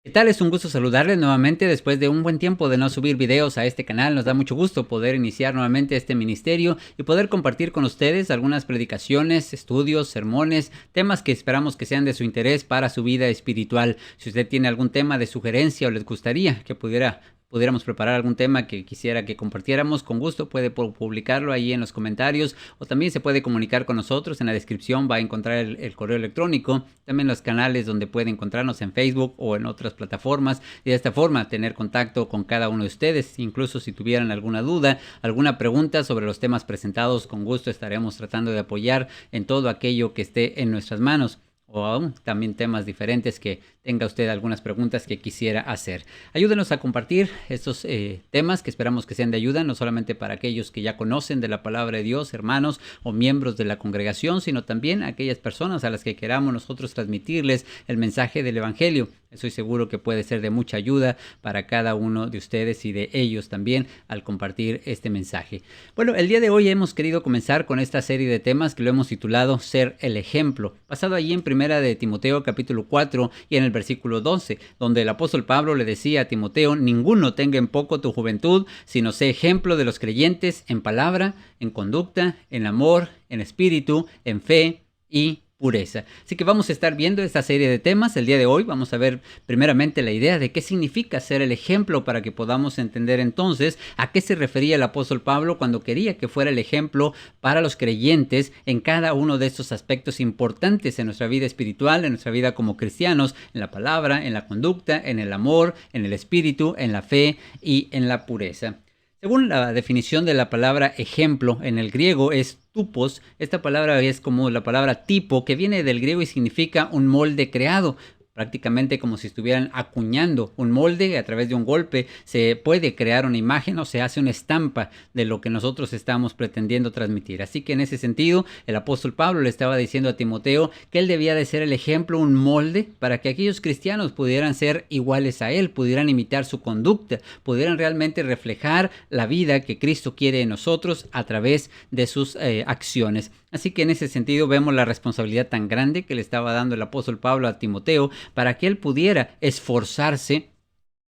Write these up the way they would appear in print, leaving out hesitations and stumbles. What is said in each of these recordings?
¿Qué tal? Es un gusto saludarles nuevamente después de un buen tiempo de no subir videos a este canal. Nos da mucho gusto poder iniciar nuevamente este ministerio y poder compartir con ustedes algunas predicaciones, estudios, sermones, temas que esperamos que sean de su interés para su vida espiritual. Si usted tiene algún tema de sugerencia o les gustaría que pudiéramos preparar algún tema que quisiera que compartiéramos, con gusto puede publicarlo ahí en los comentarios, o también se puede comunicar con nosotros. En la descripción va a encontrar el correo electrónico, también los canales donde puede encontrarnos en Facebook o en otras plataformas, y de esta forma tener contacto con cada uno de ustedes. Incluso si tuvieran alguna duda, alguna pregunta sobre los temas presentados, con gusto estaremos tratando de apoyar en todo aquello que esté en nuestras manos, o aún también temas diferentes que tenga usted algunas preguntas que quisiera hacer. Ayúdenos a compartir estos temas que esperamos que sean de ayuda, no solamente para aquellos que ya conocen de la palabra de Dios, hermanos o miembros de la congregación, sino también a aquellas personas a las que queramos nosotros transmitirles el mensaje del Evangelio. Estoy seguro que puede ser de mucha ayuda para cada uno de ustedes y de ellos también al compartir este mensaje. Bueno, el día de hoy hemos querido comenzar con esta serie de temas que lo hemos titulado Ser el Ejemplo, basado allí en Primera de Timoteo capítulo 4 y en el versículo 12, donde el apóstol Pablo le decía a Timoteo: ninguno tenga en poco tu juventud, sino sé ejemplo de los creyentes en palabra, en conducta, en amor, en espíritu, en fe y pureza. Así que vamos a estar viendo esta serie de temas. El día de hoy vamos a ver primeramente la idea de qué significa ser el ejemplo, para que podamos entender entonces a qué se refería el apóstol Pablo cuando quería que fuera el ejemplo para los creyentes en cada uno de estos aspectos importantes en nuestra vida espiritual, en nuestra vida como cristianos, en la palabra, en la conducta, en el amor, en el espíritu, en la fe y en la pureza. Según la definición de la palabra ejemplo en el griego es tupos. Esta palabra es como la palabra tipo, que viene del griego y significa un molde creado. Prácticamente como si estuvieran acuñando un molde. A través de un golpe se puede crear una imagen o se hace una estampa de lo que nosotros estamos pretendiendo transmitir. Así que en ese sentido, el apóstol Pablo le estaba diciendo a Timoteo que él debía de ser el ejemplo, un molde, para que aquellos cristianos pudieran ser iguales a él, pudieran imitar su conducta, pudieran realmente reflejar la vida que Cristo quiere en nosotros a través de sus acciones. Así que en ese sentido vemos la responsabilidad tan grande que le estaba dando el apóstol Pablo a Timoteo para que él pudiera esforzarse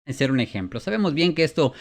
en ser un ejemplo. Sabemos bien que esto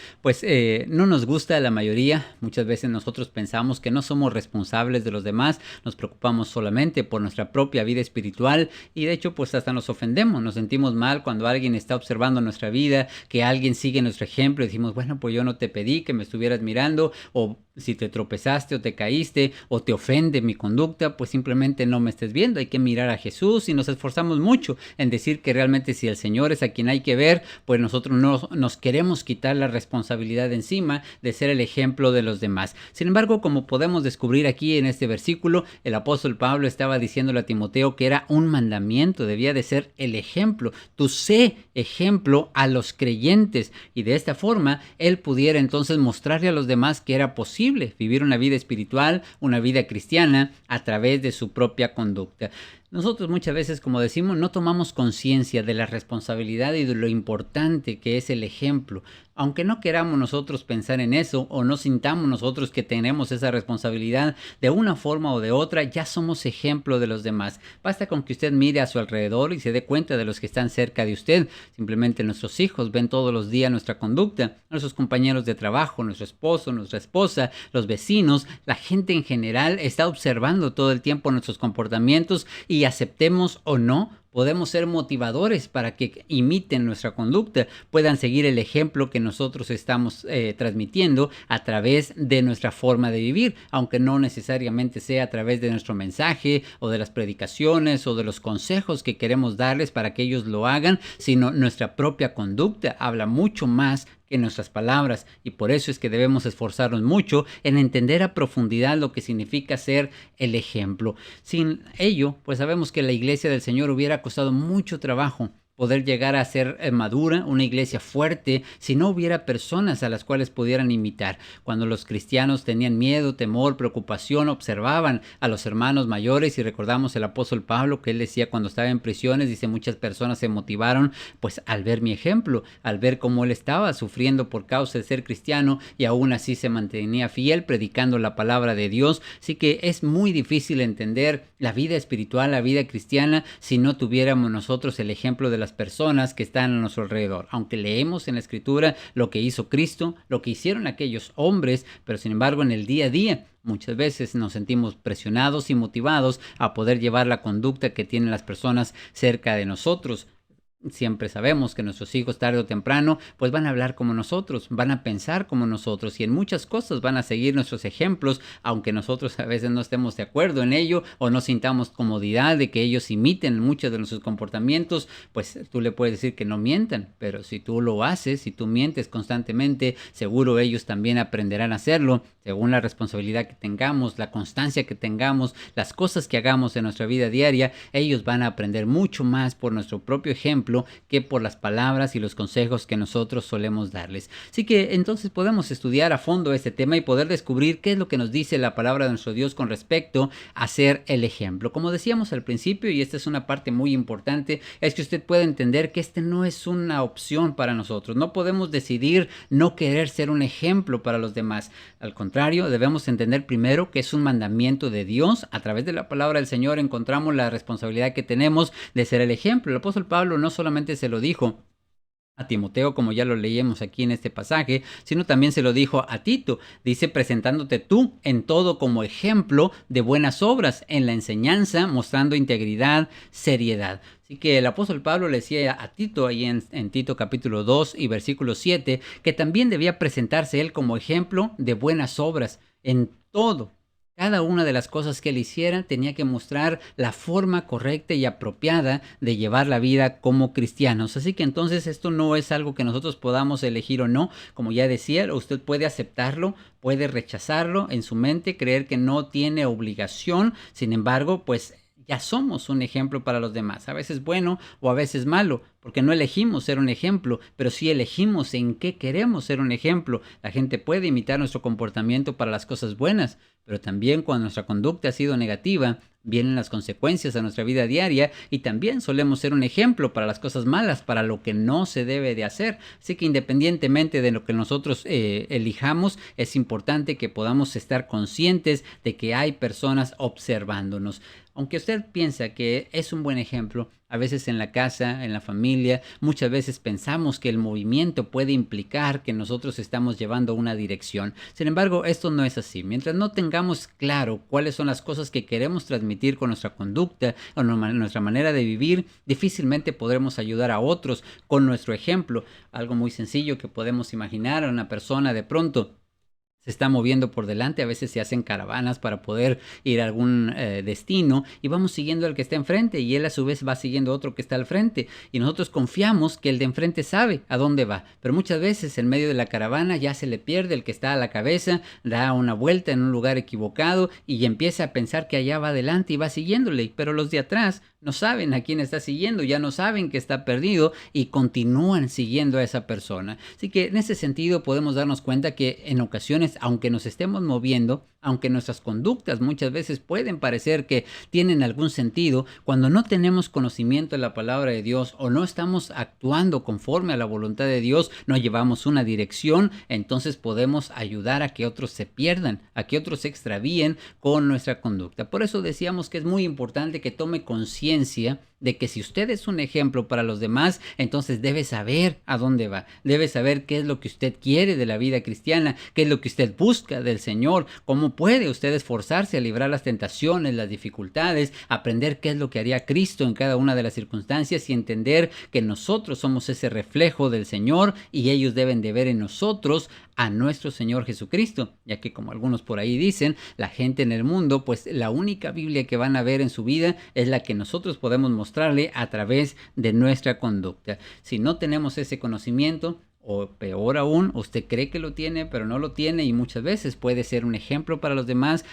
no nos gusta a la mayoría. Muchas veces nosotros pensamos que no somos responsables de los demás, nos preocupamos solamente por nuestra propia vida espiritual, y de hecho pues hasta nos ofendemos, nos sentimos mal cuando alguien está observando nuestra vida, que alguien sigue nuestro ejemplo, y decimos: bueno, pues yo no te pedí que me estuvieras mirando, o si te tropezaste o te caíste o te ofende mi conducta, pues simplemente no me estés viendo. Hay que mirar a Jesús, y nos esforzamos mucho en decir que realmente si el Señor es a quien hay que ver, pues nosotros no nos queremos quitar la responsabilidad de encima de ser el ejemplo de los demás. Sin embargo, como podemos descubrir aquí en este versículo, el apóstol Pablo estaba diciéndole a Timoteo que era un mandamiento, debía de ser el ejemplo. Tú sé ejemplo a los creyentes, y de esta forma él pudiera entonces mostrarle a los demás que era posible vivir una vida espiritual, una vida cristiana a través de su propia conducta. Nosotros muchas veces, como decimos, no tomamos conciencia de la responsabilidad y de lo importante que es el ejemplo. Aunque no queramos nosotros pensar en eso, o no sintamos nosotros que tenemos esa responsabilidad, de una forma o de otra ya somos ejemplo de los demás. Basta con que usted mire a su alrededor y se dé cuenta de los que están cerca de usted. Simplemente nuestros hijos ven todos los días nuestra conducta, nuestros compañeros de trabajo, nuestro esposo, nuestra esposa, los vecinos, la gente en general está observando todo el tiempo nuestros comportamientos, y aceptemos o no, podemos ser motivadores para que imiten nuestra conducta, puedan seguir el ejemplo que nosotros estamos transmitiendo a través de nuestra forma de vivir, aunque no necesariamente sea a través de nuestro mensaje o de las predicaciones o de los consejos que queremos darles para que ellos lo hagan, sino nuestra propia conducta habla mucho más que nuestras palabras, y por eso es que debemos esforzarnos mucho en entender a profundidad lo que significa ser el ejemplo. Sin ello, pues sabemos que la iglesia del Señor hubiera costado mucho trabajo poder llegar a ser madura, una iglesia fuerte, si no hubiera personas a las cuales pudieran imitar. Cuando los cristianos tenían miedo, temor, preocupación, observaban a los hermanos mayores, y recordamos el apóstol Pablo que él decía cuando estaba en prisiones, dice: muchas personas se motivaron pues al ver mi ejemplo, al ver cómo él estaba sufriendo por causa de ser cristiano, y aún así se mantenía fiel predicando la palabra de Dios. Así que es muy difícil entender la vida espiritual, la vida cristiana, si no tuviéramos nosotros el ejemplo de la las personas que están a nuestro alrededor. Aunque leemos en la Escritura lo que hizo Cristo, lo que hicieron aquellos hombres, pero sin embargo en el día a día muchas veces nos sentimos presionados y motivados a poder llevar la conducta que tienen las personas cerca de nosotros. Siempre sabemos que nuestros hijos tarde o temprano pues van a hablar como nosotros, van a pensar como nosotros y en muchas cosas van a seguir nuestros ejemplos, aunque nosotros a veces no estemos de acuerdo en ello o no sintamos comodidad de que ellos imiten muchos de nuestros comportamientos. Pues tú le puedes decir que no mientan, pero si tú lo haces, si tú mientes constantemente, seguro ellos también aprenderán a hacerlo según la responsabilidad que tengamos, la constancia que tengamos, las cosas que hagamos en nuestra vida diaria. Ellos van a aprender mucho más por nuestro propio ejemplo que por las palabras y los consejos que nosotros solemos darles. Así que entonces podemos estudiar a fondo este tema y poder descubrir qué es lo que nos dice la palabra de nuestro Dios con respecto a ser el ejemplo. Como decíamos al principio, y esta es una parte muy importante, es que usted puede entender que este no es una opción para nosotros. No podemos decidir no querer ser un ejemplo para los demás. Al contrario, debemos entender primero que es un mandamiento de Dios. A través de la palabra del Señor encontramos la responsabilidad que tenemos de ser el ejemplo. El apóstol Pablo no solamente se lo dijo a Timoteo, como ya lo leímos aquí en este pasaje, sino también se lo dijo a Tito. Dice, presentándote tú en todo como ejemplo de buenas obras, en la enseñanza, mostrando integridad, seriedad. Así que el apóstol Pablo le decía a Tito, ahí en Tito capítulo 2 y versículo 7, que también debía presentarse él como ejemplo de buenas obras en todo. Cada una de las cosas que él hiciera tenía que mostrar la forma correcta y apropiada de llevar la vida como cristianos. Así que entonces esto no es algo que nosotros podamos elegir o no. Como ya decía, usted puede aceptarlo, puede rechazarlo en su mente, creer que no tiene obligación. Sin embargo, pues ya somos un ejemplo para los demás, a veces bueno o a veces malo, porque no elegimos ser un ejemplo, pero sí elegimos en qué queremos ser un ejemplo. La gente puede imitar nuestro comportamiento para las cosas buenas, pero también cuando nuestra conducta ha sido negativa, vienen las consecuencias a nuestra vida diaria y también solemos ser un ejemplo para las cosas malas, para lo que no se debe de hacer. Así que independientemente de lo que nosotros elijamos, es importante que podamos estar conscientes de que hay personas observándonos. Aunque usted piensa que es un buen ejemplo, a veces en la casa, en la familia, muchas veces pensamos que el movimiento puede implicar que nosotros estamos llevando una dirección. Sin embargo, esto no es así. Mientras no tengamos claro cuáles son las cosas que queremos transmitir con nuestra conducta o nuestra manera de vivir, difícilmente podremos ayudar a otros con nuestro ejemplo. Algo muy sencillo que podemos imaginar a una persona de pronto se está moviendo por delante, a veces se hacen caravanas para poder ir a algún destino y vamos siguiendo al que está enfrente y él a su vez va siguiendo a otro que está al frente y nosotros confiamos que el de enfrente sabe a dónde va, pero muchas veces en medio de la caravana ya se le pierde el que está a la cabeza, da una vuelta en un lugar equivocado y empieza a pensar que allá va adelante y va siguiéndole, pero los de atrás no saben a quién está siguiendo, ya no saben que está perdido y continúan siguiendo a esa persona. Así que en ese sentido podemos darnos cuenta que en ocasiones, aunque nos estemos moviendo, aunque nuestras conductas muchas veces pueden parecer que tienen algún sentido, cuando no tenemos conocimiento de la palabra de Dios o no estamos actuando conforme a la voluntad de Dios, no llevamos una dirección, entonces podemos ayudar a que otros se pierdan, a que otros se extravíen con nuestra conducta. Por eso decíamos que es muy importante que tome conciencia de que si usted es un ejemplo para los demás, entonces debe saber a dónde va, debe saber qué es lo que usted quiere de la vida cristiana, qué es lo que usted busca del Señor, cómo puede usted esforzarse a librar las tentaciones, las dificultades, aprender qué es lo que haría Cristo en cada una de las circunstancias y entender que nosotros somos ese reflejo del Señor y ellos deben de ver en nosotros a nuestro Señor Jesucristo, ya que como algunos por ahí dicen, la gente en el mundo, pues la única Biblia que van a ver en su vida es la que nosotros podemos mostrarle a través de nuestra conducta. Si no tenemos ese conocimiento, o peor aún, usted cree que lo tiene, pero no lo tiene y muchas veces puede ser un ejemplo para los demás.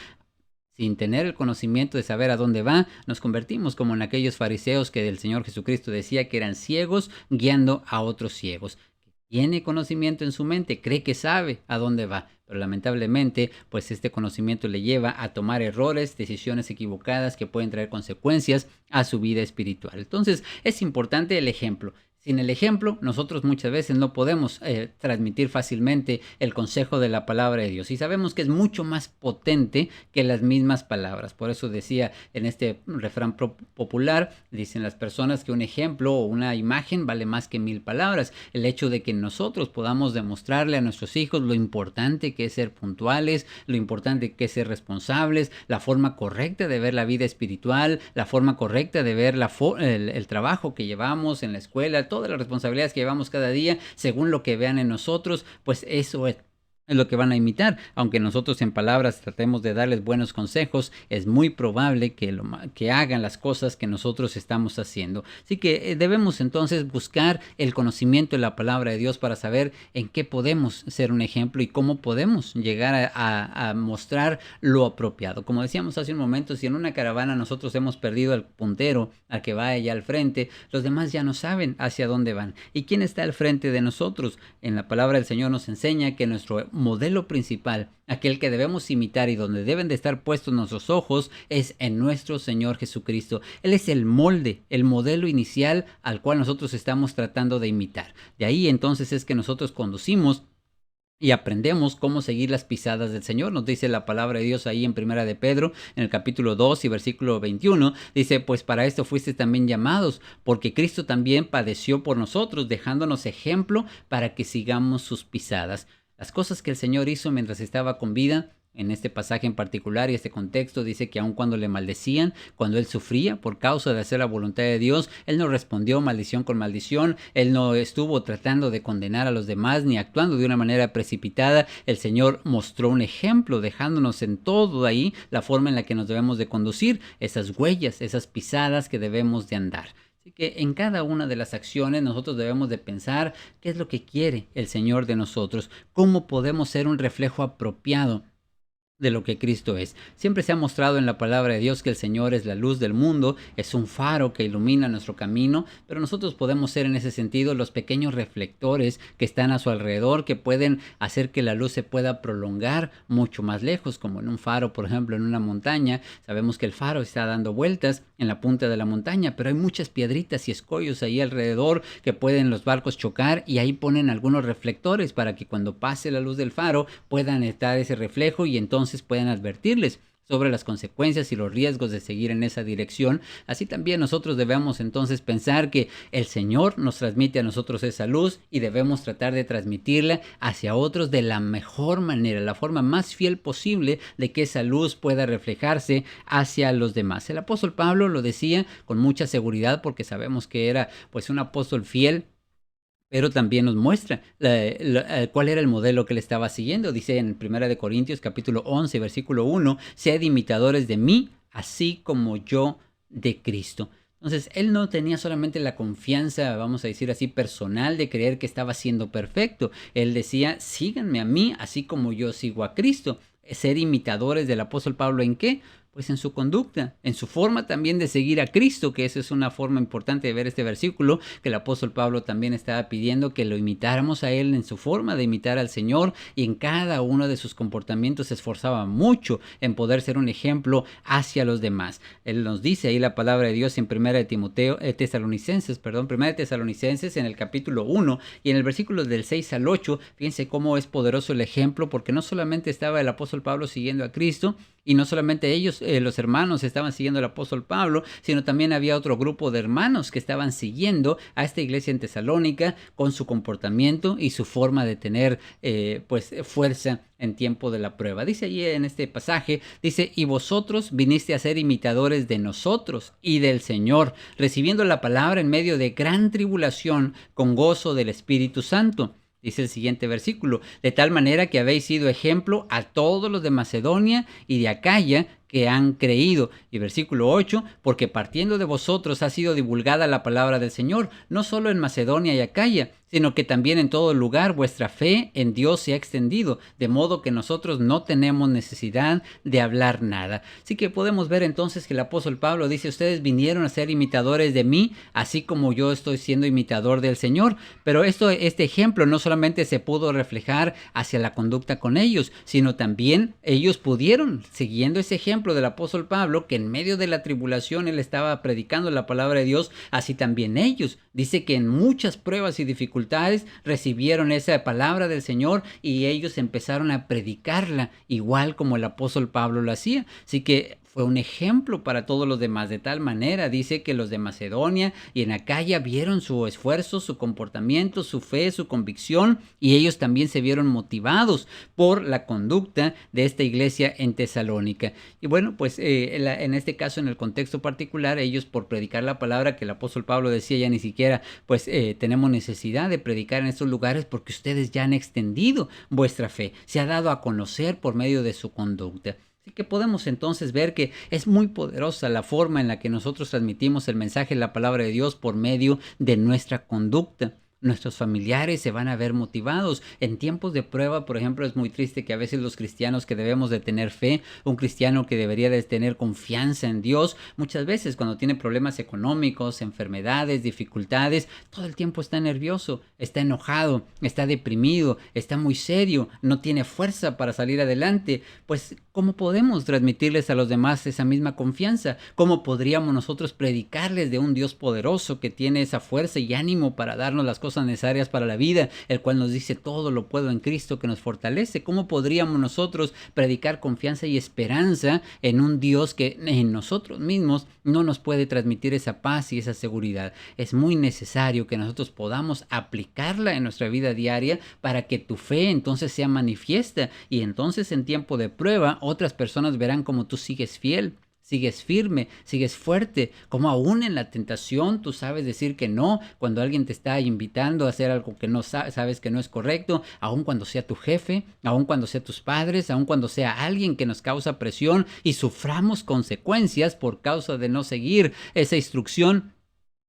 Sin tener el conocimiento de saber a dónde va, nos convertimos como en aquellos fariseos que del Señor Jesucristo decía que eran ciegos guiando a otros ciegos. Tiene conocimiento en su mente, cree que sabe a dónde va, pero lamentablemente, pues este conocimiento le lleva a tomar errores, decisiones equivocadas que pueden traer consecuencias a su vida espiritual. Entonces, es importante el ejemplo. Sin el ejemplo, nosotros muchas veces no podemos transmitir fácilmente el consejo de la palabra de Dios. Y sabemos que es mucho más potente que las mismas palabras. Por eso decía en este refrán popular, dicen las personas que un ejemplo o una imagen vale más que 1000 palabras. El hecho de que nosotros podamos demostrarle a nuestros hijos lo importante que es ser puntuales, lo importante que es ser responsables, la forma correcta de ver la vida espiritual, la forma correcta de ver el trabajo que llevamos en la escuela, todas las responsabilidades que llevamos cada día, según lo que vean en nosotros, pues eso es lo que van a imitar. Aunque nosotros en palabras tratemos de darles buenos consejos, es muy probable que hagan las cosas que nosotros estamos haciendo. Así que debemos entonces buscar el conocimiento de la palabra de Dios para saber en qué podemos ser un ejemplo y cómo podemos llegar a mostrar lo apropiado. Como decíamos hace un momento, si en una caravana nosotros hemos perdido al puntero, al que va allá al frente, los demás ya no saben hacia dónde van. ¿Y quién está al frente de nosotros? En la palabra del Señor nos enseña que nuestro modelo principal, aquel que debemos imitar y donde deben de estar puestos nuestros ojos, es en nuestro Señor Jesucristo. Él es el molde, el modelo inicial al cual nosotros estamos tratando de imitar. De ahí entonces es que nosotros conducimos y aprendemos cómo seguir las pisadas del Señor. Nos dice la palabra de Dios ahí en Primera de Pedro, en el capítulo 2 y versículo 21. Dice, pues para esto fuisteis también llamados, porque Cristo también padeció por nosotros, dejándonos ejemplo para que sigamos sus pisadas. Las cosas que el Señor hizo mientras estaba con vida, en este pasaje en particular y este contexto, dice que aun cuando le maldecían, cuando él sufría por causa de hacer la voluntad de Dios, él no respondió maldición con maldición, él no estuvo tratando de condenar a los demás ni actuando de una manera precipitada. El Señor mostró un ejemplo, dejándonos en todo ahí la forma en la que nos debemos de conducir, esas huellas, esas pisadas que debemos de andar. Así que en cada una de las acciones nosotros debemos de pensar qué es lo que quiere el Señor de nosotros, cómo podemos ser un reflejo apropiado de lo que Cristo es. Siempre se ha mostrado en la palabra de Dios que el Señor es la luz del mundo, es un faro que ilumina nuestro camino, pero nosotros podemos ser en ese sentido los pequeños reflectores que están a su alrededor, que pueden hacer que la luz se pueda prolongar mucho más lejos, como en un faro, por ejemplo, en una montaña. Sabemos que el faro está dando vueltas en la punta de la montaña, pero hay muchas piedritas y escollos ahí alrededor que pueden los barcos chocar, y ahí ponen algunos reflectores para que cuando pase la luz del faro puedan estar ese reflejo y entonces pueden advertirles sobre las consecuencias y los riesgos de seguir en esa dirección. Así también nosotros debemos entonces pensar que el Señor nos transmite a nosotros esa luz y debemos tratar de transmitirla hacia otros de la mejor manera, la forma más fiel posible de que esa luz pueda reflejarse hacia los demás. El apóstol Pablo lo decía con mucha seguridad porque sabemos que era pues un apóstol fiel, pero también nos muestra cuál era el modelo que él estaba siguiendo. Dice en 1 Corintios capítulo 11, versículo 1, sed imitadores de mí, así como yo de Cristo. Entonces, él no tenía solamente la confianza, vamos a decir así, personal de creer que estaba siendo perfecto. Él decía, síganme a mí, así como yo sigo a Cristo. Ser imitadores del apóstol Pablo, ¿en qué? Pues en su conducta, en su forma también de seguir a Cristo, que esa es una forma importante de ver este versículo, que el apóstol Pablo también estaba pidiendo que lo imitáramos a él en su forma de imitar al Señor, y en cada uno de sus comportamientos se esforzaba mucho en poder ser un ejemplo hacia los demás. Él nos dice ahí la palabra de Dios en 1 Tesalonicenses en el capítulo 1 y en el versículo del 6 al 8, fíjense cómo es poderoso el ejemplo, porque no solamente estaba el apóstol Pablo siguiendo a Cristo, y no solamente ellos, los hermanos estaban siguiendo al apóstol Pablo, sino también había otro grupo de hermanos que estaban siguiendo a esta iglesia en Tesalónica con su comportamiento y su forma de tener pues fuerza en tiempo de la prueba. Dice allí en este pasaje, dice, y vosotros viniste a ser imitadores de nosotros y del Señor, recibiendo la palabra en medio de gran tribulación con gozo del Espíritu Santo. Dice el siguiente versículo, de tal manera que habéis sido ejemplo a todos los de Macedonia y de Acaya que han creído. Y versículo 8, porque partiendo de vosotros ha sido divulgada la palabra del Señor, no solo en Macedonia y Acaya, sino que también en todo lugar vuestra fe en Dios se ha extendido, de modo que nosotros no tenemos necesidad de hablar nada. Así que podemos ver entonces que el apóstol Pablo dice, ustedes vinieron a ser imitadores de mí, así como yo estoy siendo imitador del Señor. Pero este ejemplo no solamente se pudo reflejar hacia la conducta con ellos, sino también ellos pudieron, siguiendo ese ejemplo, ejemplo del apóstol Pablo, que en medio de la tribulación él estaba predicando la palabra de Dios, así también ellos. Dice que en muchas pruebas y dificultades recibieron esa palabra del Señor y ellos empezaron a predicarla, igual como el apóstol Pablo lo hacía. Así que fue un ejemplo para todos los demás. De tal manera, dice que los de Macedonia y en Acaya vieron su esfuerzo, su comportamiento, su fe, su convicción, y ellos también se vieron motivados por la conducta de esta iglesia en Tesalónica. Y bueno, pues en este caso, en el contexto particular, ellos por predicar la palabra que el apóstol Pablo decía, ya ni siquiera pues tenemos necesidad de predicar en estos lugares porque ustedes ya han extendido vuestra fe, se ha dado a conocer por medio de su conducta. Así que podemos entonces ver que es muy poderosa la forma en la que nosotros transmitimos el mensaje de la palabra de Dios por medio de nuestra conducta. Nuestros familiares se van a ver motivados. En tiempos de prueba, por ejemplo, es muy triste que a veces los cristianos que debemos de tener fe, un cristiano que debería de tener confianza en Dios, muchas veces cuando tiene problemas económicos, enfermedades, dificultades, todo el tiempo está nervioso, está enojado, está deprimido, está muy serio, no tiene fuerza para salir adelante. Pues, ¿cómo podemos transmitirles a los demás esa misma confianza? ¿Cómo podríamos nosotros predicarles de un Dios poderoso que tiene esa fuerza y ánimo para darnos las cosas necesarias para la vida, el cual nos dice todo lo puedo en Cristo que nos fortalece? ¿Cómo podríamos nosotros predicar confianza y esperanza en un Dios que en nosotros mismos no nos puede transmitir esa paz y esa seguridad? Es muy necesario que nosotros podamos aplicarla en nuestra vida diaria para que tu fe entonces sea manifiesta y entonces en tiempo de prueba otras personas verán cómo tú sigues fiel, sigues firme, sigues fuerte, como aún en la tentación tú sabes decir que no, cuando alguien te está invitando a hacer algo que no sabes que no es correcto, aun cuando sea tu jefe, aun cuando sea tus padres, aun cuando sea alguien que nos causa presión y suframos consecuencias por causa de no seguir esa instrucción.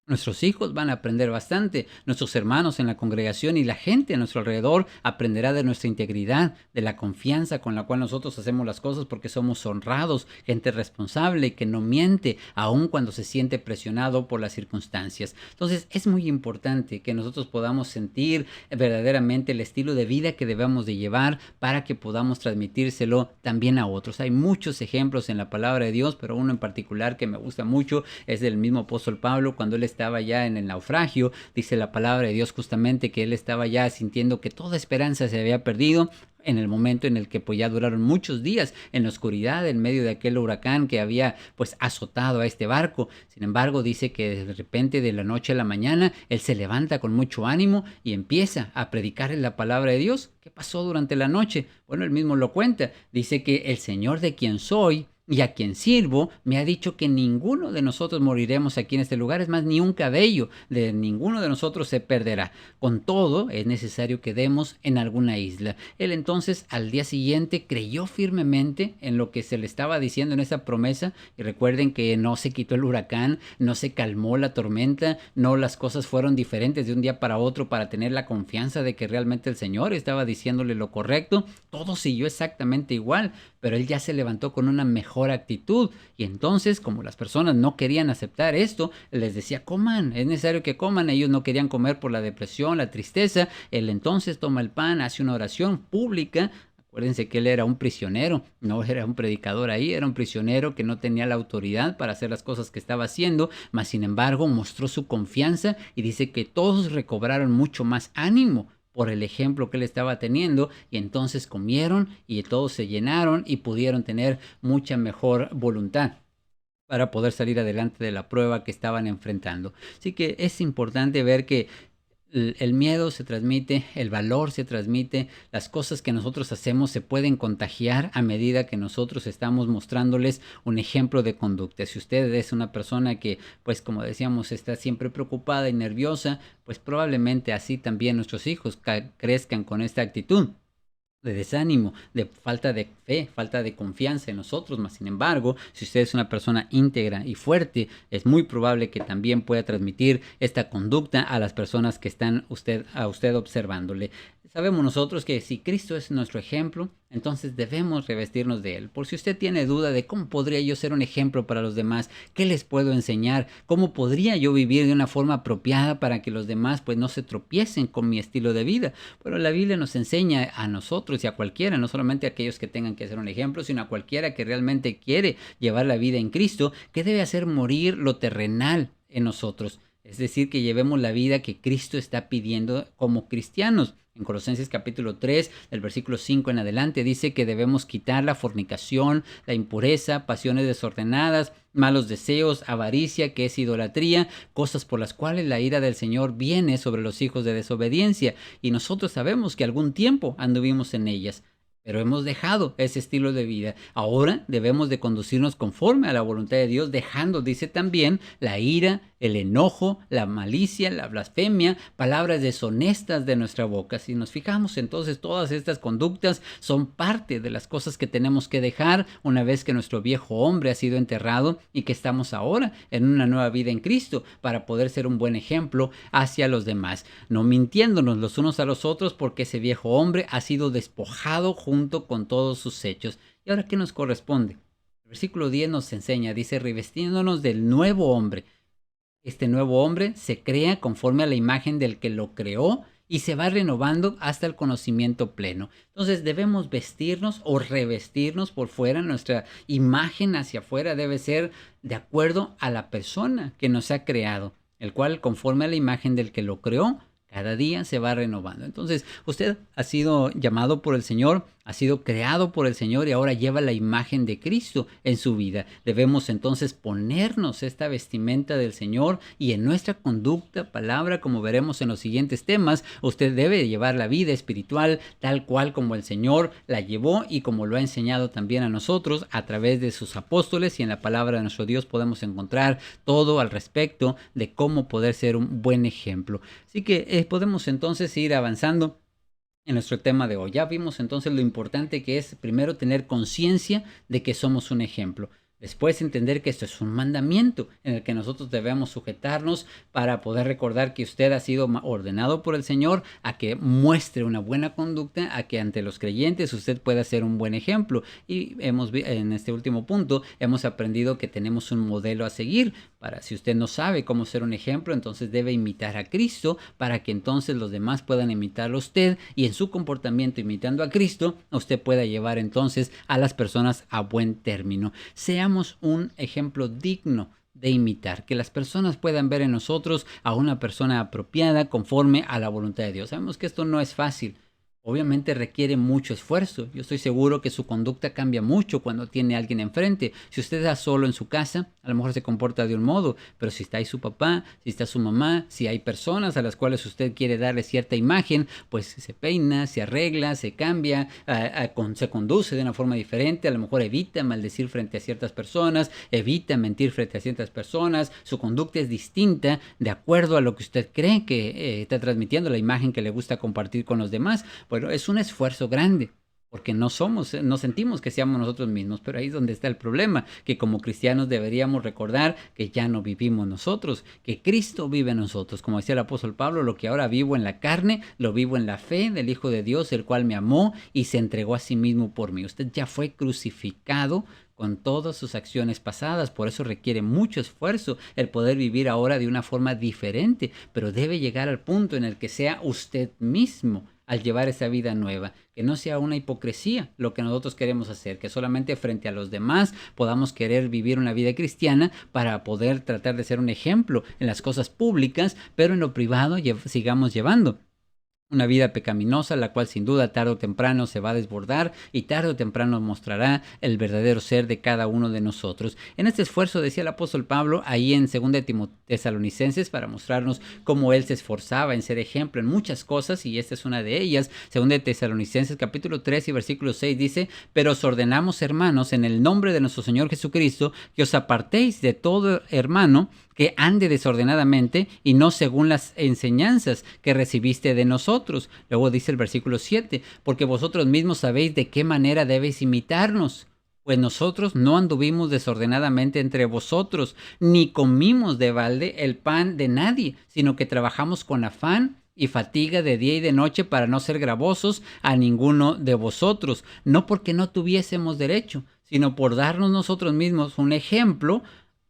Nuestros hijos van a aprender bastante, nuestros hermanos en la congregación y la gente a nuestro alrededor aprenderá de nuestra integridad, de la confianza con la cual nosotros hacemos las cosas porque somos honrados, gente responsable que no miente, aun cuando se siente presionado por las circunstancias. Entonces es muy importante que nosotros podamos sentir verdaderamente el estilo de vida que debemos de llevar para que podamos transmitírselo también a otros. Hay muchos ejemplos en la palabra de Dios, pero uno en particular que me gusta mucho es del mismo apóstol Pablo cuando él estaba ya en el naufragio. Dice la palabra de Dios justamente que él estaba ya sintiendo que toda esperanza se había perdido en el momento en el que pues ya duraron muchos días en la oscuridad en medio de aquel huracán que había pues azotado a este barco. Sin embargo, dice que de repente de la noche a la mañana él se levanta con mucho ánimo y empieza a predicar en la palabra de Dios. ¿Qué pasó durante la noche? Bueno, él mismo lo cuenta. Dice que el Señor de quien soy y a quien sirvo me ha dicho que ninguno de nosotros moriremos aquí en este lugar, es más, ni un cabello de ninguno de nosotros se perderá. Con todo, es necesario que demos en alguna isla. Él entonces al día siguiente creyó firmemente en lo que se le estaba diciendo en esa promesa, y recuerden que no se quitó el huracán, no se calmó la tormenta, no las cosas fueron diferentes de un día para otro para tener la confianza de que realmente el Señor estaba diciéndole lo correcto. Todo siguió exactamente igual, pero él ya se levantó con una mejor actitud. Y entonces, como las personas no querían aceptar esto, les decía, coman, es necesario que coman. Ellos no querían comer por la depresión, la tristeza. Él entonces toma el pan, hace una oración pública. Acuérdense que él era un prisionero, no era un predicador ahí, era un prisionero que no tenía la autoridad para hacer las cosas que estaba haciendo, mas sin embargo mostró su confianza y dice que todos recobraron mucho más ánimo por el ejemplo que él estaba teniendo, y entonces comieron y todos se llenaron y pudieron tener mucha mejor voluntad para poder salir adelante de la prueba que estaban enfrentando. Así que es importante ver que el miedo se transmite, el valor se transmite, las cosas que nosotros hacemos se pueden contagiar a medida que nosotros estamos mostrándoles un ejemplo de conducta. Si usted es una persona que, pues como decíamos, está siempre preocupada y nerviosa, pues probablemente así también nuestros hijos crezcan con esta actitud de desánimo, de falta de fe, falta de confianza en nosotros. Mas sin embargo, si usted es una persona íntegra y fuerte, es muy probable que también pueda transmitir esta conducta a las personas que están a usted observándole. sabemos nosotros que si Cristo es nuestro ejemplo, entonces debemos revestirnos de Él. Por si usted tiene duda de cómo podría yo ser un ejemplo para los demás, qué les puedo enseñar, cómo podría yo vivir de una forma apropiada para que los demás pues no se tropiecen con mi estilo de vida. Pero la Biblia nos enseña a nosotros y a cualquiera, no solamente a aquellos que tengan que ser un ejemplo, sino a cualquiera que realmente quiere llevar la vida en Cristo, que debe hacer morir lo terrenal en nosotros. Es decir, que llevemos la vida que Cristo está pidiendo como cristianos. En Colosenses capítulo 3, del versículo 5 en adelante, dice que debemos quitar la fornicación, la impureza, pasiones desordenadas, malos deseos, avaricia, que es idolatría, cosas por las cuales la ira del Señor viene sobre los hijos de desobediencia. Y nosotros sabemos que algún tiempo anduvimos en ellas, pero hemos dejado ese estilo de vida. Ahora debemos de conducirnos conforme a la voluntad de Dios, dejando, dice también, la ira, el enojo, la malicia, la blasfemia, palabras deshonestas de nuestra boca. Si nos fijamos, entonces todas estas conductas son parte de las cosas que tenemos que dejar una vez que nuestro viejo hombre ha sido enterrado y que estamos ahora en una nueva vida en Cristo para poder ser un buen ejemplo hacia los demás. No mintiéndonos los unos a los otros, porque ese viejo hombre ha sido despojado junto con todos sus hechos. ¿Y ahora qué nos corresponde? El versículo 10 nos enseña, dice, revestiéndonos del nuevo hombre. Este nuevo hombre se crea conforme a la imagen del que lo creó y se va renovando hasta el conocimiento pleno. Entonces debemos vestirnos o revestirnos por fuera. Nuestra imagen hacia afuera debe ser de acuerdo a la persona que nos ha creado, el cual conforme a la imagen del que lo creó, cada día se va renovando. Entonces, usted ha sido llamado por el Señor, ha sido creado por el Señor y ahora lleva la imagen de Cristo en su vida. Debemos entonces ponernos esta vestimenta del Señor y en nuestra conducta, palabra, como veremos en los siguientes temas, usted debe llevar la vida espiritual tal cual como el Señor la llevó y como lo ha enseñado también a nosotros a través de sus apóstoles, y en la palabra de nuestro Dios podemos encontrar todo al respecto de cómo poder ser un buen ejemplo. Así que podemos entonces ir avanzando en nuestro tema de hoy. Ya vimos entonces lo importante que es primero tener conciencia de que somos un ejemplo. Después entender que esto es un mandamiento en el que nosotros debemos sujetarnos para poder recordar que usted ha sido ordenado por el Señor a que muestre una buena conducta, a que ante los creyentes usted pueda ser un buen ejemplo. Y en este último punto hemos aprendido que tenemos un modelo a seguir. Si usted no sabe cómo ser un ejemplo, entonces debe imitar a Cristo para que entonces los demás puedan imitarlo a usted y en su comportamiento imitando a Cristo, usted pueda llevar entonces a las personas a buen término. Seamos un ejemplo digno de imitar, que las personas puedan ver en nosotros a una persona apropiada conforme a la voluntad de Dios. Sabemos que esto no es fácil. Obviamente requiere mucho esfuerzo. Yo estoy seguro que su conducta cambia mucho cuando tiene a alguien enfrente. Si usted está solo en su casa, a lo mejor se comporta de un modo, pero si está ahí su papá, si está su mamá, si hay personas a las cuales usted quiere darle cierta imagen, pues se peina, se arregla, se cambia, se conduce de una forma diferente, a lo mejor evita maldecir frente a ciertas personas, evita mentir frente a ciertas personas. Su conducta es distinta de acuerdo a lo que usted cree que está transmitiendo, la imagen que le gusta compartir con los demás. Bueno, es un esfuerzo grande, porque no sentimos que seamos nosotros mismos, pero ahí es donde está el problema, que como cristianos deberíamos recordar que ya no vivimos nosotros, que Cristo vive en nosotros. Como decía el apóstol Pablo, lo que ahora vivo en la carne, lo vivo en la fe del Hijo de Dios, el cual me amó y se entregó a sí mismo por mí. Usted ya fue crucificado con todas sus acciones pasadas, por eso requiere mucho esfuerzo el poder vivir ahora de una forma diferente, pero debe llegar al punto en el que sea usted mismo al llevar esa vida nueva, que no sea una hipocresía lo que nosotros queremos hacer, que solamente frente a los demás podamos querer vivir una vida cristiana para poder tratar de ser un ejemplo en las cosas públicas, pero en lo privado sigamos llevando una vida pecaminosa, la cual sin duda tarde o temprano se va a desbordar y tarde o temprano mostrará el verdadero ser de cada uno de nosotros. En este esfuerzo, decía el apóstol Pablo, ahí en 2 Tesalonicenses, para mostrarnos cómo él se esforzaba en ser ejemplo en muchas cosas, y esta es una de ellas. 2 Tesalonicenses capítulo 3 y versículo 6 dice: pero os ordenamos, hermanos, en el nombre de nuestro Señor Jesucristo, que os apartéis de todo hermano que ande desordenadamente y no según las enseñanzas que recibiste de nosotros. Luego dice el versículo 7, porque vosotros mismos sabéis de qué manera debéis imitarnos. Pues nosotros no anduvimos desordenadamente entre vosotros, ni comimos de balde el pan de nadie, sino que trabajamos con afán y fatiga de día y de noche para no ser gravosos a ninguno de vosotros, no porque no tuviésemos derecho, sino por darnos nosotros mismos un ejemplo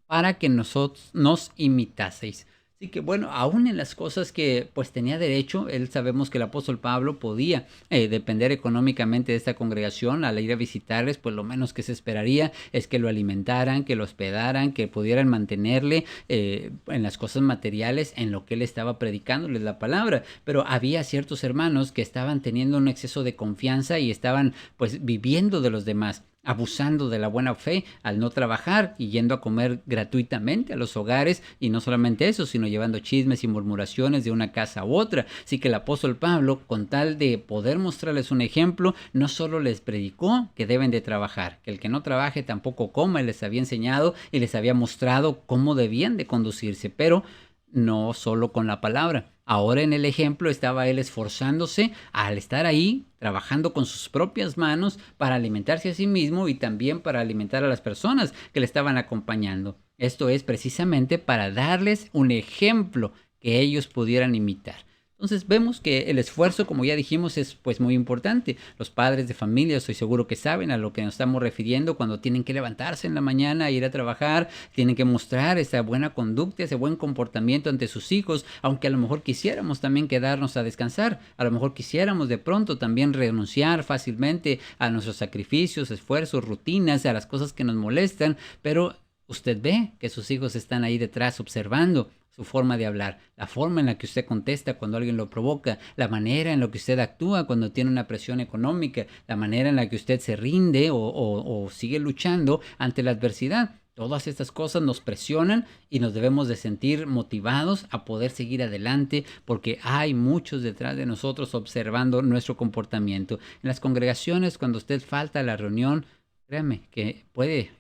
para que nosotros nos imitaseis. Así que bueno, aún en las cosas que pues tenía derecho, él sabemos que el apóstol Pablo podía depender económicamente de esta congregación. Al ir a visitarles, pues lo menos que se esperaría es que lo alimentaran, que lo hospedaran, que pudieran mantenerle en las cosas materiales, en lo que él estaba predicándoles la palabra. Pero había ciertos hermanos que estaban teniendo un exceso de confianza y estaban pues viviendo de los demás, abusando de la buena fe al no trabajar y yendo a comer gratuitamente a los hogares, y no solamente eso, sino llevando chismes y murmuraciones de una casa a otra. Así que el apóstol Pablo, con tal de poder mostrarles un ejemplo, no solo les predicó que deben de trabajar, que el que no trabaje tampoco coma, y les había enseñado y les había mostrado cómo debían de conducirse, pero no solo con la palabra. Ahora en el ejemplo estaba él esforzándose al estar ahí, trabajando con sus propias manos para alimentarse a sí mismo y también para alimentar a las personas que le estaban acompañando. Esto es precisamente para darles un ejemplo que ellos pudieran imitar. Entonces vemos que el esfuerzo, como ya dijimos, es pues muy importante. Los padres de familia, estoy seguro que saben a lo que nos estamos refiriendo cuando tienen que levantarse en la mañana, ir a trabajar, tienen que mostrar esa buena conducta, ese buen comportamiento ante sus hijos, aunque a lo mejor quisiéramos también quedarnos a descansar, a lo mejor quisiéramos de pronto también renunciar fácilmente a nuestros sacrificios, esfuerzos, rutinas, a las cosas que nos molestan, pero usted ve que sus hijos están ahí detrás observando su forma de hablar, la forma en la que usted contesta cuando alguien lo provoca, la manera en la que usted actúa cuando tiene una presión económica, la manera en la que usted se rinde o sigue luchando ante la adversidad. Todas estas cosas nos presionan y nos debemos de sentir motivados a poder seguir adelante, porque hay muchos detrás de nosotros observando nuestro comportamiento. En las congregaciones, cuando usted falta a la reunión, créame que puede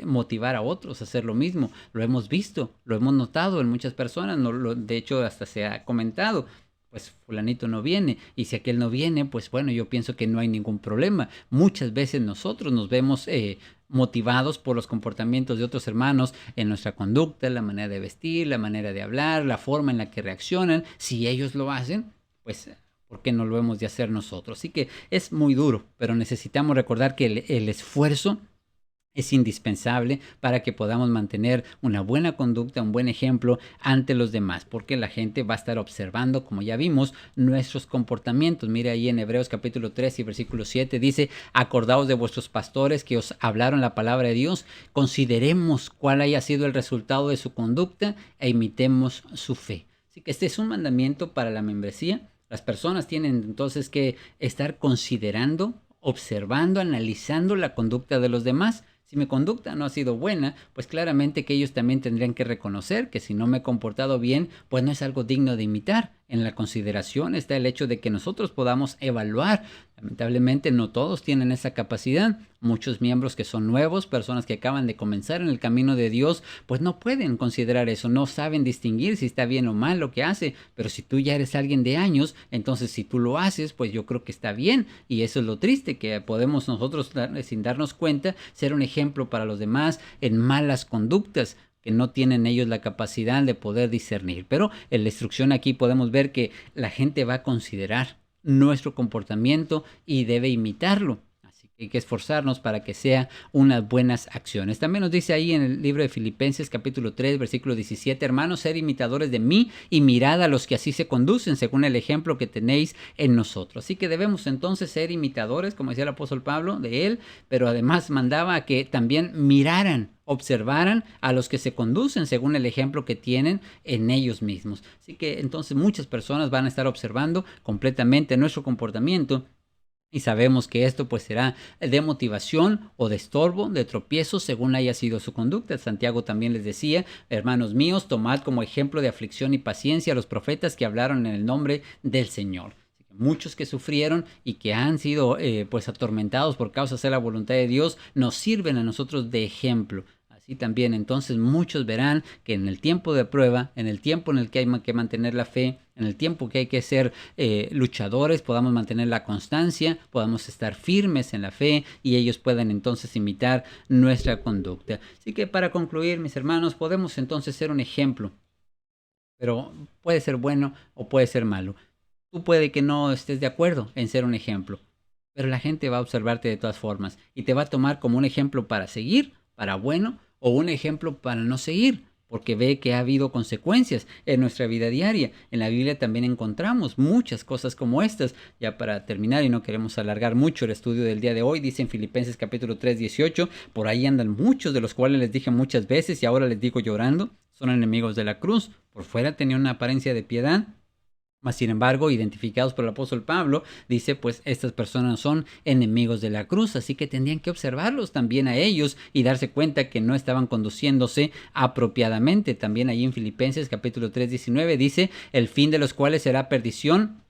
motivar a otros a hacer lo mismo. Lo hemos visto, lo hemos notado en muchas personas. De hecho, hasta se ha comentado, pues fulanito no viene. Y si aquel no viene, pues bueno, yo pienso que no hay ningún problema. Muchas veces nosotros nos vemos motivados por los comportamientos de otros hermanos en nuestra conducta, la manera de vestir, la manera de hablar, la forma en la que reaccionan. Si ellos lo hacen, pues ¿por qué no lo hemos de hacer nosotros? Así que es muy duro, pero necesitamos recordar que el esfuerzo es indispensable para que podamos mantener una buena conducta, un buen ejemplo ante los demás, porque la gente va a estar observando, como ya vimos, nuestros comportamientos. Mire ahí en Hebreos capítulo 3 y versículo 7 dice: acordaos de vuestros pastores que os hablaron la palabra de Dios, consideremos cuál haya sido el resultado de su conducta e imitemos su fe. Así que este es un mandamiento para la membresía. Las personas tienen entonces que estar considerando, observando, analizando la conducta de los demás. Si mi conducta no ha sido buena, pues claramente que ellos también tendrían que reconocer que si no me he comportado bien, pues no es algo digno de imitar. En la consideración está el hecho de que nosotros podamos evaluar. Lamentablemente no todos tienen esa capacidad. Muchos miembros que son nuevos, personas que acaban de comenzar en el camino de Dios, pues no pueden considerar eso, no saben distinguir si está bien o mal lo que hace. Pero si tú ya eres alguien de años, entonces si tú lo haces, pues yo creo que está bien. Y eso es lo triste, que podemos nosotros, sin darnos cuenta, ser un ejemplo para los demás en malas conductas que no tienen ellos la capacidad de poder discernir. Pero en la instrucción aquí podemos ver que la gente va a considerar nuestro comportamiento y debe imitarlo. Así que hay que esforzarnos para que sea unas buenas acciones. También nos dice ahí en el libro de Filipenses capítulo 3 versículo 17: hermanos, ser imitadores de mí y mirad a los que así se conducen según el ejemplo que tenéis en nosotros. Así que debemos entonces ser imitadores, como decía el apóstol Pablo, de él, pero además mandaba a que también miraran, observaran a los que se conducen según el ejemplo que tienen en ellos mismos. Así que entonces muchas personas van a estar observando completamente nuestro comportamiento, y sabemos que esto pues será de motivación o de estorbo, de tropiezo, según haya sido su conducta. Santiago también les decía: hermanos míos, tomad como ejemplo de aflicción y paciencia a los profetas que hablaron en el nombre del Señor. Muchos que sufrieron y que han sido pues atormentados por causa de la voluntad de Dios, nos sirven a nosotros de ejemplo. Así también entonces muchos verán que en el tiempo de prueba, en el tiempo en el que hay que mantener la fe, en el tiempo que hay que ser luchadores, podamos mantener la constancia, podamos estar firmes en la fe y ellos puedan entonces imitar nuestra conducta. Así que para concluir, mis hermanos, podemos entonces ser un ejemplo, pero puede ser bueno o puede ser malo. Tú puede que no estés de acuerdo en ser un ejemplo, pero la gente va a observarte de todas formas y te va a tomar como un ejemplo para seguir, para bueno, o un ejemplo para no seguir, porque ve que ha habido consecuencias en nuestra vida diaria. En la Biblia también encontramos muchas cosas como estas. Ya para terminar, y no queremos alargar mucho el estudio del día de hoy, dice en Filipenses capítulo 3, 18, por ahí andan muchos de los cuales les dije muchas veces y ahora les digo llorando, son enemigos de la cruz. Por fuera tenían una apariencia de piedad, mas sin embargo, identificados por el apóstol Pablo, dice, pues estas personas son enemigos de la cruz, así que tendrían que observarlos también a ellos y darse cuenta que no estaban conduciéndose apropiadamente. También ahí en Filipenses capítulo 3, 19 dice, el fin de los cuales será perdición,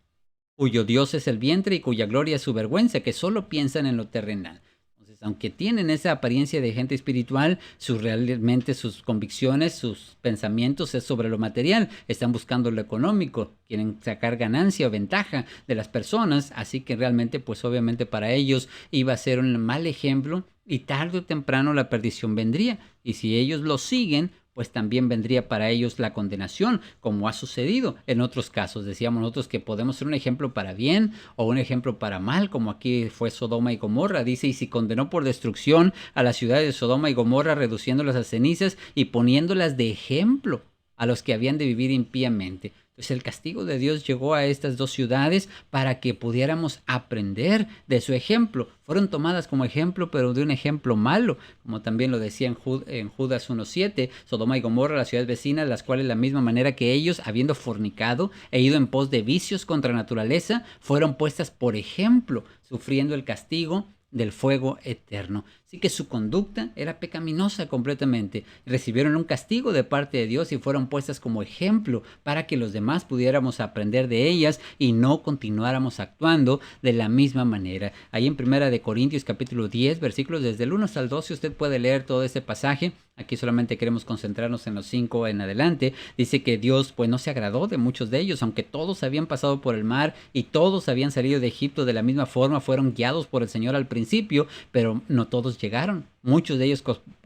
cuyo Dios es el vientre y cuya gloria es su vergüenza, que solo piensan en lo terrenal. Entonces, aunque tienen esa apariencia de gente espiritual, realmente sus convicciones, sus pensamientos es sobre lo material. Están buscando lo económico, quieren sacar ganancia o ventaja de las personas, así que realmente, pues obviamente para ellos iba a ser un mal ejemplo y tarde o temprano la perdición vendría. Y si ellos lo siguen, pues también vendría para ellos la condenación, como ha sucedido en otros casos. Decíamos nosotros que podemos ser un ejemplo para bien o un ejemplo para mal, como aquí fue Sodoma y Gomorra. Dice, y si condenó por destrucción a las ciudades de Sodoma y Gomorra, reduciéndolas a cenizas y poniéndolas de ejemplo a los que habían de vivir impíamente. Entonces el castigo de Dios llegó a estas dos ciudades para que pudiéramos aprender de su ejemplo. Fueron tomadas como ejemplo, pero de un ejemplo malo, como también lo decía en Judas 1:7, Sodoma y Gomorra, las ciudades vecinas, las cuales de la misma manera que ellos, habiendo fornicado e ido en pos de vicios contra naturaleza, fueron puestas por ejemplo, sufriendo el castigo del fuego eterno. Así que su conducta era pecaminosa completamente. Recibieron un castigo de parte de Dios y fueron puestas como ejemplo para que los demás pudiéramos aprender de ellas y no continuáramos actuando de la misma manera. Ahí en 1 Corintios capítulo 10, versículos desde el 1 hasta el 12, usted puede leer todo este pasaje. Aquí solamente queremos concentrarnos en los 5 en adelante. Dice que Dios pues no se agradó de muchos de ellos, aunque todos habían pasado por el mar y todos habían salido de Egipto de la misma forma, fueron guiados por el Señor al principio, pero no todos llegaron. Muchos de ellos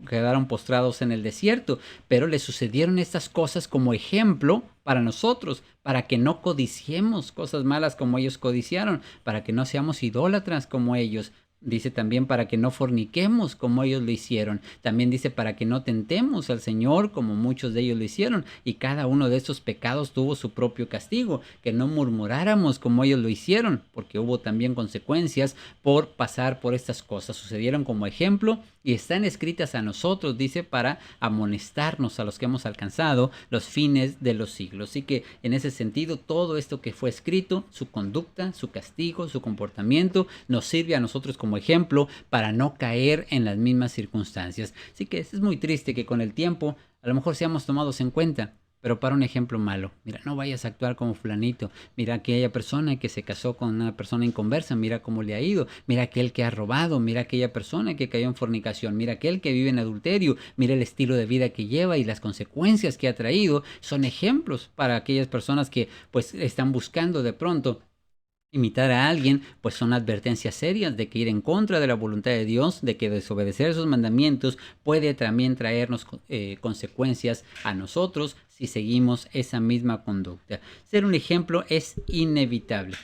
quedaron postrados en el desierto, pero les sucedieron estas cosas como ejemplo para nosotros, para que no codiciemos cosas malas como ellos codiciaron, para que no seamos idólatras como ellos. Dice también para que no forniquemos como ellos lo hicieron. También dice para que no tentemos al Señor como muchos de ellos lo hicieron. Y cada uno de estos pecados tuvo su propio castigo. Que no murmuráramos como ellos lo hicieron, porque hubo también consecuencias por pasar por estas cosas. Sucedieron como ejemplo y están escritas a nosotros, dice, para amonestarnos a los que hemos alcanzado los fines de los siglos. Así que en ese sentido, todo esto que fue escrito, su conducta, su castigo, su comportamiento, nos sirve a nosotros como ejemplo para no caer en las mismas circunstancias. Así que es muy triste que con el tiempo a lo mejor seamos tomados en cuenta, pero para un ejemplo malo. Mira, no vayas a actuar como fulanito. Mira aquella persona que se casó con una persona inconversa, mira cómo le ha ido. Mira aquel que ha robado, mira aquella persona que cayó en fornicación, mira aquel que vive en adulterio, mira el estilo de vida que lleva y las consecuencias que ha traído. Son ejemplos para aquellas personas que pues están buscando de pronto imitar a alguien, pues son advertencias serias de que ir en contra de la voluntad de Dios, de que desobedecer sus mandamientos puede también traernos consecuencias a nosotros si seguimos esa misma conducta. Ser un ejemplo es inevitable.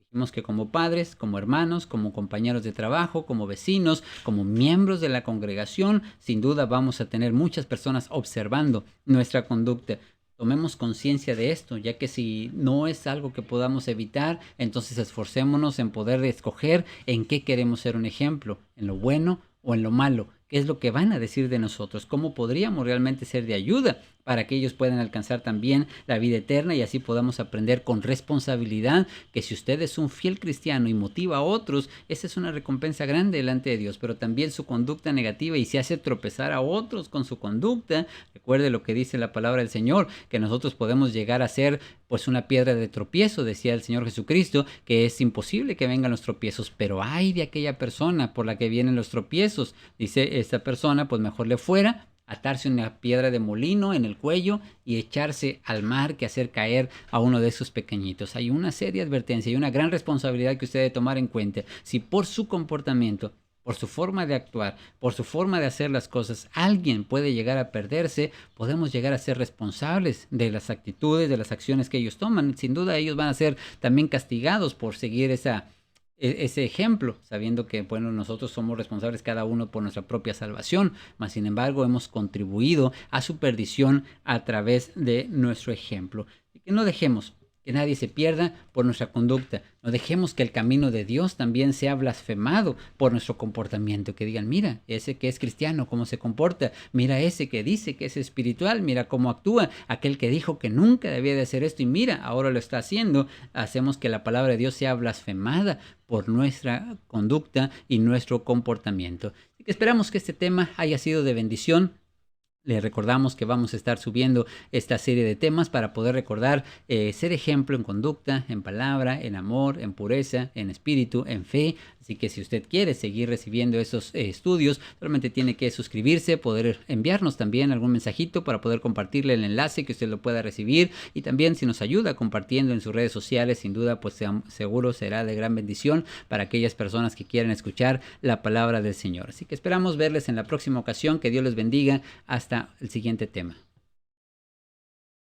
Dijimos que como padres, como hermanos, como compañeros de trabajo, como vecinos, como miembros de la congregación, sin duda vamos a tener muchas personas observando nuestra conducta. Tomemos conciencia de esto, ya que si no es algo que podamos evitar, entonces esforcémonos en poder escoger en qué queremos ser un ejemplo, en lo bueno o en lo malo. ¿Qué es lo que van a decir de nosotros? ¿Cómo podríamos realmente ser de ayuda para que ellos puedan alcanzar también la vida eterna y así podamos aprender con responsabilidad que si usted es un fiel cristiano y motiva a otros, esa es una recompensa grande delante de Dios, pero también su conducta negativa y si hace tropezar a otros con su conducta, recuerde lo que dice la palabra del Señor, que nosotros podemos llegar a ser pues una piedra de tropiezo, decía el Señor Jesucristo, que es imposible que vengan los tropiezos, pero ay de aquella persona por la que vienen los tropiezos, dice esta persona, pues mejor le fuera atarse una piedra de molino en el cuello y echarse al mar que hacer caer a uno de esos pequeñitos. Hay una seria advertencia y una gran responsabilidad que usted debe tomar en cuenta. Si por su comportamiento por su forma de actuar, por su forma de hacer las cosas, alguien puede llegar a perderse, podemos llegar a ser responsables de las actitudes, de las acciones que ellos toman. Sin duda ellos van a ser también castigados por seguir ese ejemplo, sabiendo que, bueno, nosotros somos responsables cada uno por nuestra propia salvación, mas sin embargo hemos contribuido a su perdición a través de nuestro ejemplo. Y que no dejemos que nadie se pierda por nuestra conducta. No dejemos que el camino de Dios también sea blasfemado por nuestro comportamiento. Que digan, mira, ese que es cristiano, cómo se comporta. Mira ese que dice que es espiritual, mira cómo actúa. Aquel que dijo que nunca debía de hacer esto y mira, ahora lo está haciendo. Hacemos que la palabra de Dios sea blasfemada por nuestra conducta y nuestro comportamiento. Esperamos que este tema haya sido de bendición. Les recordamos que vamos a estar subiendo esta serie de temas para poder recordar ser ejemplo en conducta, en palabra, en amor, en pureza, en espíritu, en fe. Así que si usted quiere seguir recibiendo esos estudios, solamente tiene que suscribirse, poder enviarnos también algún mensajito para poder compartirle el enlace que usted lo pueda recibir. Y también si nos ayuda compartiendo en sus redes sociales, sin duda, pues seguro será de gran bendición para aquellas personas que quieran escuchar la palabra del Señor. Así que esperamos verles en la próxima ocasión. Que Dios les bendiga. Hasta el siguiente tema.